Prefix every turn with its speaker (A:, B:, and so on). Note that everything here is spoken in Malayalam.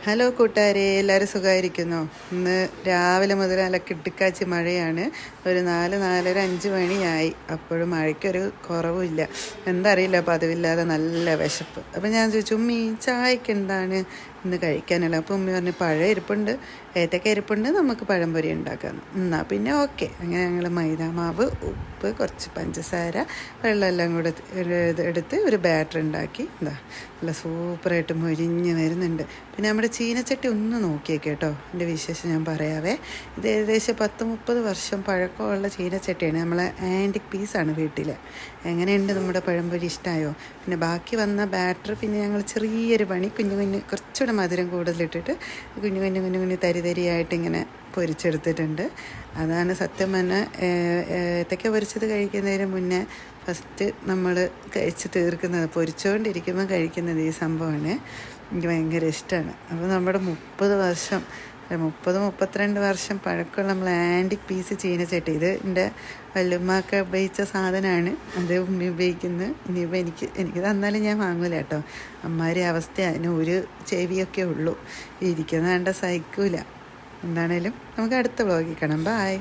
A: ഹലോ കൂട്ടുകാരെ, എല്ലാവരും സുഖമായിരിക്കുന്നോ? ഇന്ന് രാവിലെ മുതൽ നല്ല കിട്ടിക്കാച്ചി മഴയാണ്. ഒരു 4-4:30-5 മണിയായി. അപ്പോഴും മഴയ്ക്കൊരു കുറവുമില്ല. എന്തറിയില്ല, പതിവില്ലാതെ നല്ല വിശപ്പ്. അപ്പം ഞാൻ ചോദിച്ചു, ഉമ്മി ചായക്ക് എന്താണ് ഇന്ന് കഴിക്കാനുള്ള? അപ്പോൾ ഉമ്മി പറഞ്ഞു, പഴം ഇരിപ്പുണ്ട്, ഏത്തക്ക ഇരിപ്പുണ്ട്, നമുക്ക് പഴംപൊരി ഉണ്ടാക്കാമെന്ന്. എന്നാൽ പിന്നെ ഓക്കെ. അങ്ങനെ ഞങ്ങൾ മൈദാമാവ്, ഉപ്പ്, കുറച്ച് പഞ്ചസാര, വെള്ളമെല്ലാം കൂടെ എടുത്ത് ഒരു ബാറ്റർ ഉണ്ടാക്കി. എന്താ നല്ല സൂപ്പറായിട്ട് മൊരിഞ്ഞ് വരുന്നുണ്ട്. പിന്നെ നമ്മുടെ ചീനച്ചട്ടി ഒന്ന് നോക്കിയേക്കെ കേട്ടോ, എൻ്റെ വിശേഷം ഞാൻ പറയാവേ. ഇത് ഏകദേശം 10-30 വർഷം പഴക്കമുള്ള ചീനച്ചട്ടിയാണ്. നമ്മളെ ആൻറ്റിക് പീസാണ് വീട്ടിൽ. എങ്ങനെയുണ്ട് നമ്മുടെ പഴംപൊരി? ഇഷ്ടമായോ? പിന്നെ ബാക്കി വന്ന ബാറ്റർ പിന്നെ ഞങ്ങൾ ചെറിയൊരു പണി കുഞ്ഞു കുറച്ചുകൂടെ മധുരം കൂടുതലിട്ടിട്ട് കുഞ്ഞു തരിയായിട്ട് ഇങ്ങനെ പൊരിച്ചെടുത്തിട്ടുണ്ട്. അതാണ് സത്യം പറഞ്ഞാൽ ഏത്തക്ക പൊരിച്ചത് കഴിക്കുന്നതിന് മുന്നേ ഫസ്റ്റ് നമ്മൾ കഴിച്ച് തീർക്കുന്നത്, പൊരിച്ചുകൊണ്ടിരിക്കുമ്പോൾ കഴിക്കുന്നത് ഈ സംഭവമാണ്. എനിക്ക് ഭയങ്കര ഇഷ്ടമാണ്. അപ്പോൾ നമ്മുടെ 32 വർഷം പഴക്കമുള്ള നമ്മൾ ആൻറ്റിക് പീസ് ചീനച്ചട്ടി. ഇത് എൻ്റെ വല്ലുമ്മയൊക്കെ ഉപയോഗിച്ച സാധനമാണ്. അത് ഉമ്മി ഉപയോഗിക്കുന്നത്. ഇനിയിപ്പോൾ എനിക്ക് തന്നാലും ഞാൻ വാങ്ങൂല കേട്ടോ. അമ്മാരി അവസ്ഥ. അതിന് ഒരു ചെവിയൊക്കെ ഉള്ളൂ. ഇരിക്കുന്ന കണ്ട സഹിക്കൂല. എന്താണേലും നമുക്ക് അടുത്ത വ്ളോഗിൽ കാണാം. ബായ്.